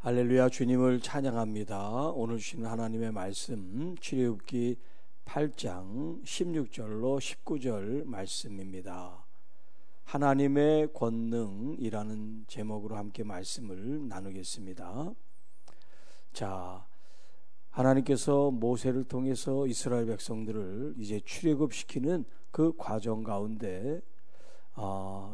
할렐루야, 주님을 찬양합니다. 오늘 주시는 하나님의 말씀 출애굽기 8장 16절로 19절 말씀입니다. 하나님의 권능이라는 제목으로 함께 말씀을 나누겠습니다. 자, 하나님께서 모세를 통해서 이스라엘 백성들을 이제 출애굽시키는 그 과정 가운데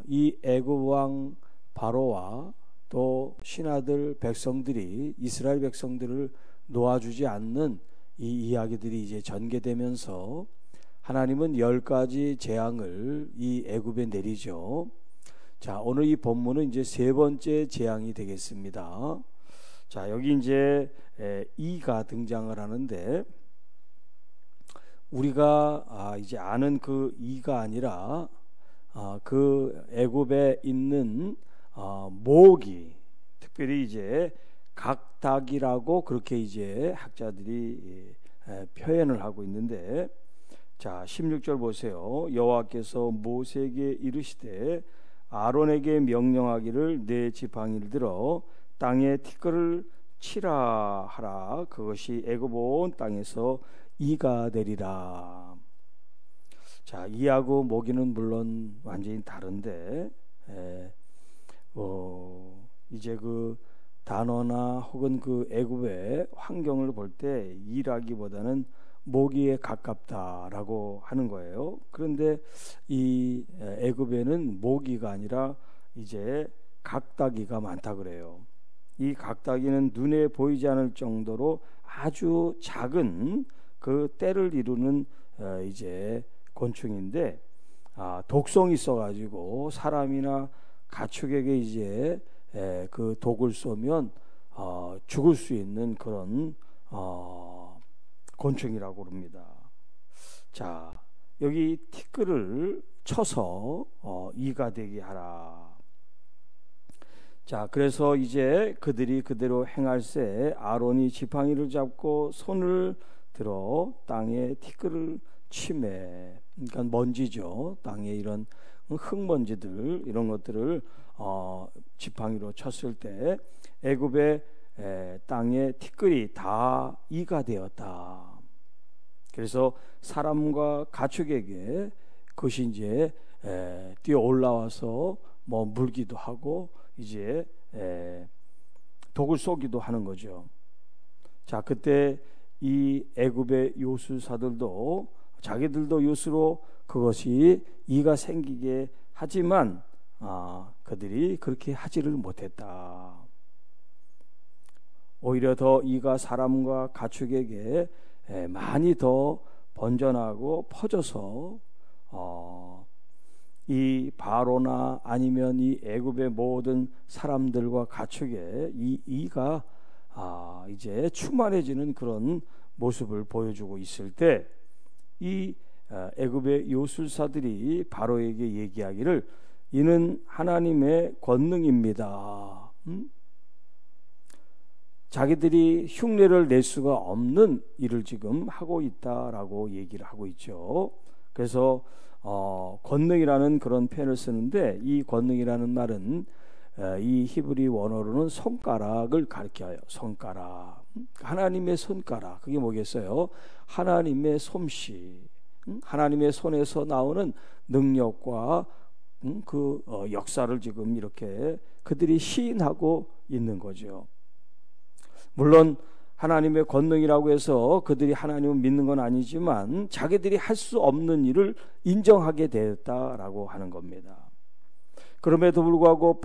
이 애굽 왕 바로와 또 신하들 백성들이 이스라엘 백성들을 놓아주지 않는 이 이야기들이 이제 전개되면서 하나님은 10가지 재앙을 이 애굽에 내리죠. 자, 오늘 이 본문은 이제 세 번째 재앙이 되겠습니다. 자, 여기 이제 이가 등장을 하는데 우리가 이제 아는 그 이가 아니라 그 애굽에 있는 모기, 특별히 이제 각닭이라고 그렇게 이제 학자들이 표현을 하고 있는데, 자 16절 보세요. 여호와께서 모세에게 이르시되 아론에게 명령하기를 내 지팡이를 들어 땅에 티끌을 치라 하라. 그것이 애굽 온 땅에서 이가 되리라. 자, 이하고 모기는 물론 완전히 다른데 이제 그 단어나 혹은 그 애굽의 환경을 볼 때 이라기보다는 모기에 가깝다라고 하는 거예요. 그런데 이 애굽에는 모기가 아니라 이제 각다기가 많다 그래요. 이 각다기는 눈에 보이지 않을 정도로 아주 작은 그 때를 이루는 이제 곤충인데 독성이 있어가지고 사람이나 가축에게 이제 그 독을 쏘면 죽을 수 있는 그런 곤충이라고 합니다. 자, 여기 티끌을 쳐서 이가 되게 하라. 자, 그래서 이제 그들이 그대로 행할세 아론이 지팡이를 잡고 손을 들어 땅에 티끌을 치매, 그러니까 먼지죠. 땅에 이런 흙먼지들 이런 것들을 지팡이로 쳤을 때 애굽의 땅에 티끌이 다 이가 되었다. 그래서 사람과 가축에게 그것이 이제 뛰어 올라와서 뭐 물기도 하고 이제 독을 쏘기도 하는 거죠. 자, 그때 이 애굽의 요술사들도 자기들도 요술로 그것이 이가 생기게 하지만 그들이 그렇게 하지를 못했다. 오히려 더 이가 사람과 가축에게 많이 더 번져나고 퍼져서 이 바로나 아니면 이 애굽의 모든 사람들과 가축에 이 이가 이제 충만해지는 그런 모습을 보여주고 있을 때 이 애굽의 요술사들이 바로에게 얘기하기를 이는 하나님의 권능입니다. 자기들이 흉내를 낼 수가 없는 일을 지금 하고 있다라고 얘기를 하고 있죠. 그래서 권능이라는 그런 표현을 쓰는데 이 권능이라는 말은 이 히브리 원어로는 손가락을 가리켜요. 손가락. 하나님의 손가락. 그게 뭐겠어요? 하나님의 솜씨. 하나님의 손에서 나오는 능력과 그 역사를 지금 이렇게 그들이 시인하고 있는 거죠. 물론 하나님의 권능이라고 해서 그들이 하나님을 믿는 건 아니지만 자기들이 할 수 없는 일을 인정하게 되었다라고 하는 겁니다. 그럼에도 불구하고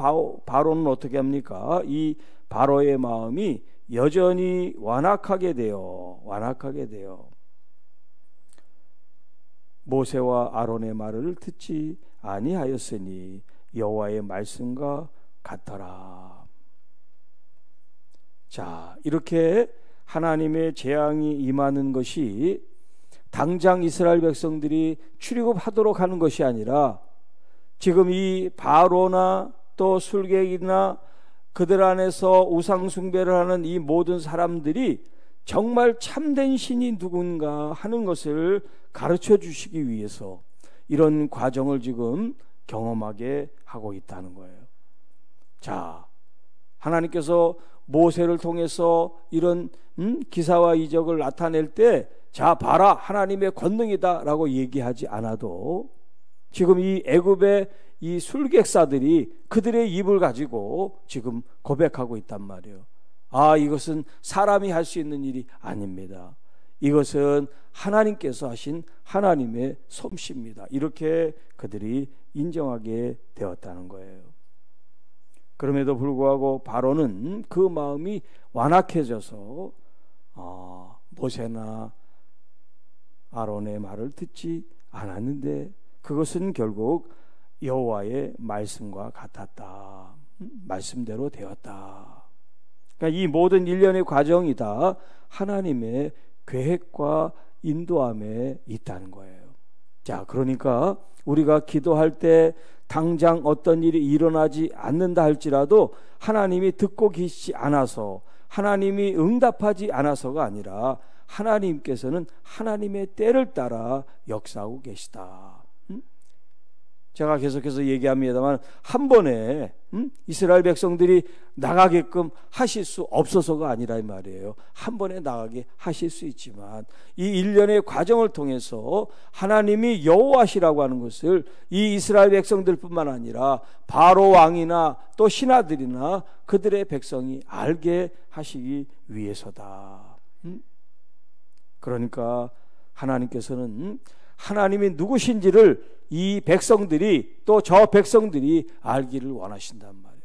바로는 어떻게 합니까? 이 바로의 마음이 여전히 완악하게 돼요. 모세와 아론의 말을 듣지 아니하였으니 여호와의 말씀과 같더라. 자, 이렇게 하나님의 재앙이 임하는 것이 당장 이스라엘 백성들이 출애굽하도록 하는 것이 아니라 지금 이 바로나 또 술객이나 그들 안에서 우상 숭배를 하는 이 모든 사람들이 정말 참된 신이 누군가 하는 것을 가르쳐 주시기 위해서 이런 과정을 지금 경험하게 하고 있다는 거예요. 자, 하나님께서 모세를 통해서 이런 기사와 이적을 나타낼 때 자 봐라 하나님의 권능이다 라고 얘기하지 않아도 지금 이 애굽의 이 술객사들이 그들의 입을 가지고 지금 고백하고 있단 말이에요. 아, 이것은 사람이 할 수 있는 일이 아닙니다. 이것은 하나님께서 하신 하나님의 솜씨입니다. 이렇게 그들이 인정하게 되었다는 거예요. 그럼에도 불구하고 바로는 그 마음이 완악해져서 모세나 아론의 말을 듣지 않았는데 그것은 결국 여호와의 말씀과 같았다. 말씀대로 되었다. 그러니까 이 모든 일련의 과정이 다 하나님의 계획과 인도함에 있다는 거예요. 자, 그러니까 우리가 기도할 때 당장 어떤 일이 일어나지 않는다 할지라도 하나님이 듣고 계시지 않아서 하나님이 응답하지 않아서가 아니라 하나님께서는 하나님의 때를 따라 역사하고 계시다. 제가 계속해서 얘기합니다만 한 번에 이스라엘 백성들이 나가게끔 하실 수 없어서가 아니라 이 말이에요. 한 번에 나가게 하실 수 있지만 이 일련의 과정을 통해서 하나님이 여호와시라고 하는 것을 이 이스라엘 백성들뿐만 아니라 바로 왕이나 또 신하들이나 그들의 백성이 알게 하시기 위해서다. 그러니까 하나님께서는 하나님이 누구신지를 이 백성들이 또 저 백성들이 알기를 원하신단 말이에요.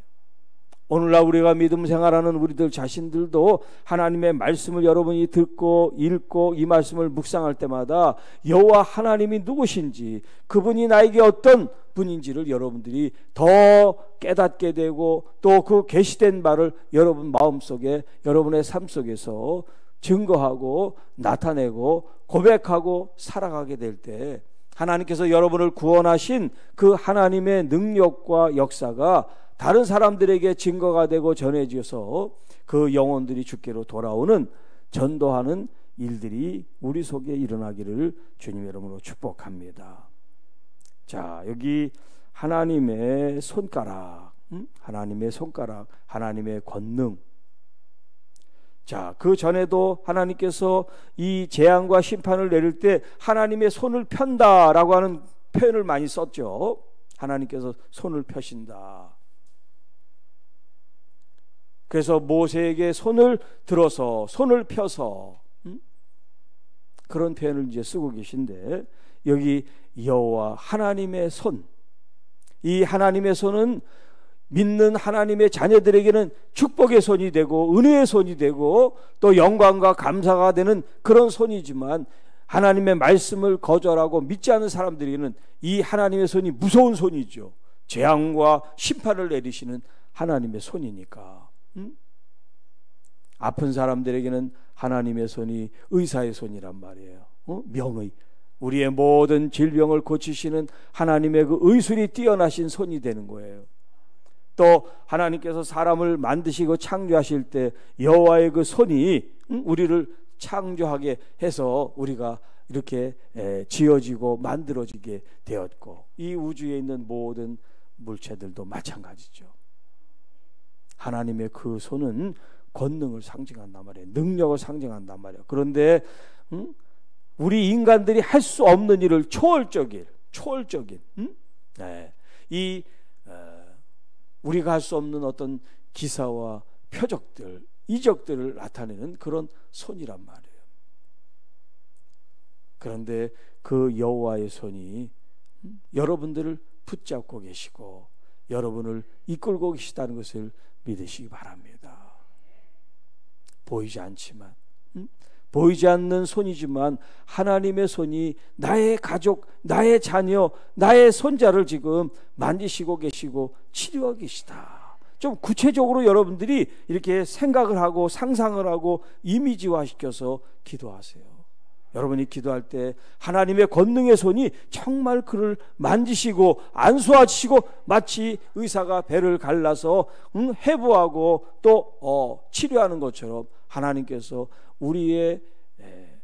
오늘날 우리가 믿음 생활하는 우리들 자신들도 하나님의 말씀을 여러분이 듣고 읽고 이 말씀을 묵상할 때마다 여호와 하나님이 누구신지 그분이 나에게 어떤 분인지를 여러분들이 더 깨닫게 되고 또 그 계시된 바를 여러분 마음속에 여러분의 삶 속에서 증거하고 나타내고 고백하고 살아가게 될 때 하나님께서 여러분을 구원하신 그 하나님의 능력과 역사가 다른 사람들에게 증거가 되고 전해져서 그 영혼들이 주께로 돌아오는 전도하는 일들이 우리 속에 일어나기를 주님의 이름으로 축복합니다. 자, 여기 하나님의 손가락, 하나님의 손가락, 하나님의 권능. 자, 그 전에도 하나님께서 이 재앙과 심판을 내릴 때 하나님의 손을 편다라고 하는 표현을 많이 썼죠. 하나님께서 손을 펴신다. 그래서 모세에게 손을 들어서 손을 펴서 그런 표현을 이제 쓰고 계신데 여기 여호와 하나님의 손, 이 하나님의 손은 믿는 하나님의 자녀들에게는 축복의 손이 되고 은혜의 손이 되고 또 영광과 감사가 되는 그런 손이지만 하나님의 말씀을 거절하고 믿지 않는 사람들에게는 이 하나님의 손이 무서운 손이죠. 재앙과 심판을 내리시는 하나님의 손이니까. 아픈 사람들에게는 하나님의 손이 의사의 손이란 말이에요. 명의, 우리의 모든 질병을 고치시는 하나님의 그 의술이 뛰어나신 손이 되는 거예요. 또 하나님께서 사람을 만드시고 창조하실 때 여호와의 그 손이 우리를 창조하게 해서 우리가 이렇게 지어지고 만들어지게 되었고 이 우주에 있는 모든 물체들도 마찬가지죠. 하나님의 그 손은 권능을 상징한단 말이에요. 능력을 상징한단 말이에요. 그런데 우리 인간들이 할 수 없는 일을 초월적인 우리가 할 수 없는 어떤 기사와 표적들, 이적들을 나타내는 그런 손이란 말이에요. 그런데 그 여호와의 손이 여러분들을 붙잡고 계시고 여러분을 이끌고 계시다는 것을 믿으시기 바랍니다. 보이지 않지만, 보이지 않는 손이지만 하나님의 손이 나의 가족, 나의 자녀, 나의 손자를 지금 만지시고 계시고 치료하고 계시다. 좀 구체적으로 여러분들이 이렇게 생각을 하고 상상을 하고 이미지화시켜서 기도하세요. 여러분이 기도할 때 하나님의 권능의 손이 정말 그를 만지시고 안수하시고 마치 의사가 배를 갈라서 해부하고 또 치료하는 것처럼 하나님께서 우리의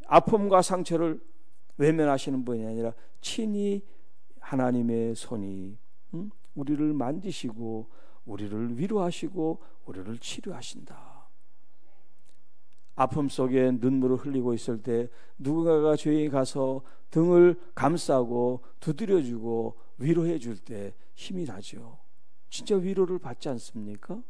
아픔과 상처를 외면하시는 분이 아니라 친히 하나님의 손이 우리를 만지시고 우리를 위로하시고 우리를 치료하신다. 아픔 속에 눈물을 흘리고 있을 때 누군가가 조용히 가서 등을 감싸고 두드려주고 위로해 줄 때 힘이 나죠. 진짜 위로를 받지 않습니까?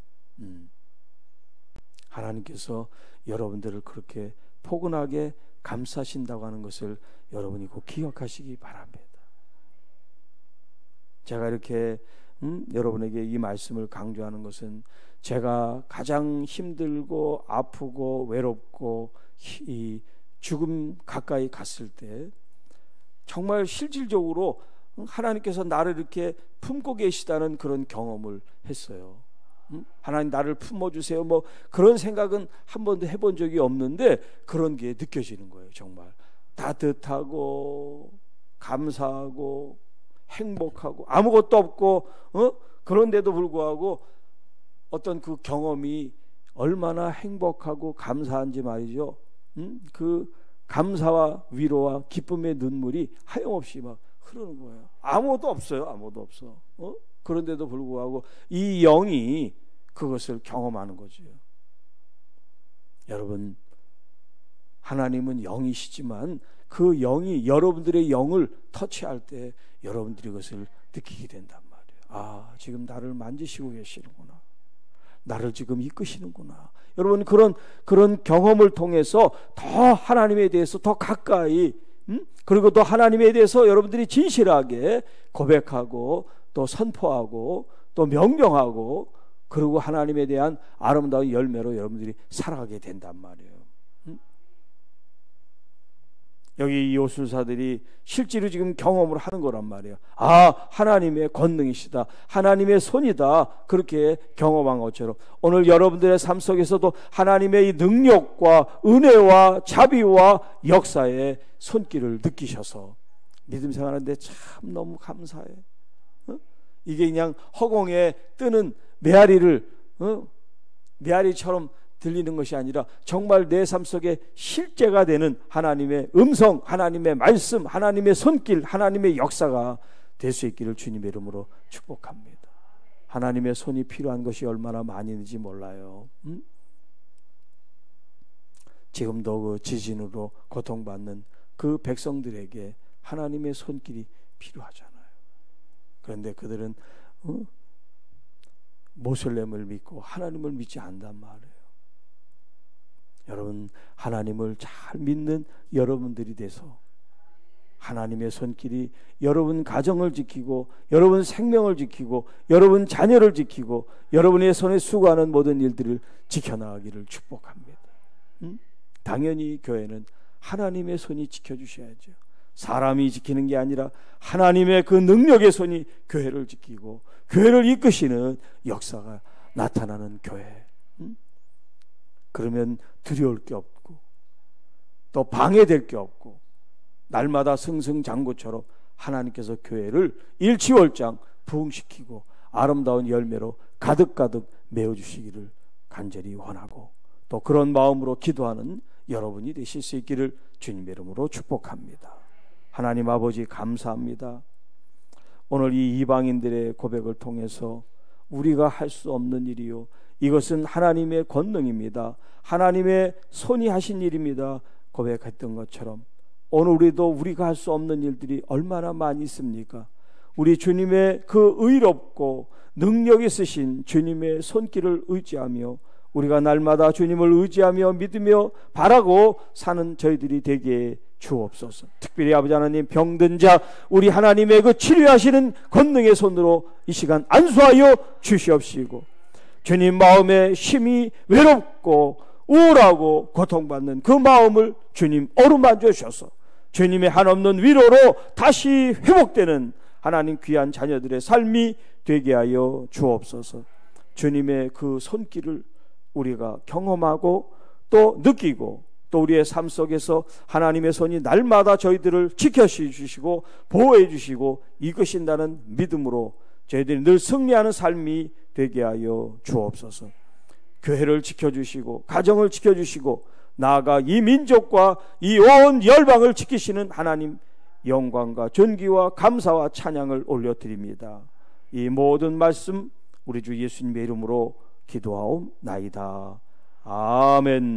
하나님께서 여러분들을 그렇게 포근하게 감싸신다고 하는 것을 여러분이 꼭 기억하시기 바랍니다. 제가 이렇게 여러분에게 이 말씀을 강조하는 것은 제가 가장 힘들고 아프고 외롭고 이 죽음 가까이 갔을 때 정말 실질적으로 하나님께서 나를 이렇게 품고 계시다는 그런 경험을 했어요. 하나님 나를 품어주세요, 뭐 그런 생각은 한 번도 해본 적이 없는데 그런 게 느껴지는 거예요. 정말 따뜻하고 감사하고 행복하고 아무것도 없고 그런데도 불구하고 어떤 그 경험이 얼마나 행복하고 감사한지 말이죠. 그 감사와 위로와 기쁨의 눈물이 하염없이 막 흐르는 거예요. 아무것도 없어요. 아무것도 없어. 그런데도 불구하고 이 영이 그것을 경험하는 거죠. 여러분, 하나님은 영이시지만 그 영이 여러분들의 영을 터치할 때 여러분들이 그것을 느끼게 된단 말이에요. 아, 지금 나를 만지시고 계시는구나. 나를 지금 이끄시는구나. 여러분, 그런 경험을 통해서 더 하나님에 대해서 더 가까이, 그리고 또 하나님에 대해서 여러분들이 진실하게 고백하고 또 선포하고 또 명령하고, 그리고 하나님에 대한 아름다운 열매로 여러분들이 살아가게 된단 말이에요. 여기 이 요술사들이 실제로 지금 경험을 하는 거란 말이에요. 아, 하나님의 권능이시다, 하나님의 손이다, 그렇게 경험한 것처럼 오늘 여러분들의 삶 속에서도 하나님의 이 능력과 은혜와 자비와 역사의 손길을 느끼셔서 믿음 생활하는데 참 너무 감사해. 이게 그냥 허공에 뜨는 메아리를 메아리처럼 들리는 것이 아니라 정말 내 삶 속에 실제가 되는 하나님의 음성, 하나님의 말씀, 하나님의 손길, 하나님의 역사가 될 수 있기를 주님의 이름으로 축복합니다. 하나님의 손이 필요한 것이 얼마나 많이 있는지 몰라요. 지금도 그 지진으로 고통받는 그 백성들에게 하나님의 손길이 필요하잖아요. 그런데 그들은 모슬렘을 믿고 하나님을 믿지 않단 말이에요. 여러분, 하나님을 잘 믿는 여러분들이 돼서 하나님의 손길이 여러분 가정을 지키고 여러분 생명을 지키고 여러분 자녀를 지키고 여러분의 손에 수고하는 모든 일들을 지켜나가기를 축복합니다. 당연히 교회는 하나님의 손이 지켜주셔야죠. 사람이 지키는 게 아니라 하나님의 그 능력의 손이 교회를 지키고 교회를 이끄시는 역사가 나타나는 교회. 그러면 두려울 게 없고 또 방해될 게 없고 날마다 승승장구처럼 하나님께서 교회를 일취월장 부흥시키고 아름다운 열매로 가득가득 메워주시기를 간절히 원하고 또 그런 마음으로 기도하는 여러분이 되실 수 있기를 주님의 이름으로 축복합니다. 하나님 아버지, 감사합니다. 오늘 이 이방인들의 고백을 통해서 우리가 할 수 없는 일이요, 이것은 하나님의 권능입니다, 하나님의 손이 하신 일입니다 고백했던 것처럼 오늘 우리가 할 수 없는 일들이 얼마나 많이 있습니까? 우리 주님의 그 의롭고 능력 있으신 주님의 손길을 의지하며 우리가 날마다 주님을 의지하며 믿으며 바라고 사는 저희들이 되게 주옵소서. 특별히 아버지 하나님, 병든 자 우리 하나님의 그 치료하시는 권능의 손으로 이 시간 안수하여 주시옵시고, 주님 마음에 심히 외롭고 우울하고 고통받는 그 마음을 주님 어루만져 주셔서 주님의 한없는 위로로 다시 회복되는 하나님 귀한 자녀들의 삶이 되게 하여 주옵소서. 주님의 그 손길을 우리가 경험하고 또 느끼고 또 우리의 삶 속에서 하나님의 손이 날마다 저희들을 지켜주시고 보호해 주시고 이끄신다는 믿음으로 저희들이 늘 승리하는 삶이 되게 하여 주옵소서. 교회를 지켜주시고 가정을 지켜주시고 나아가 이 민족과 이 온 열방을 지키시는 하나님, 영광과 존귀와 감사와 찬양을 올려드립니다. 이 모든 말씀 우리 주 예수님의 이름으로 기도하옵나이다. 아멘.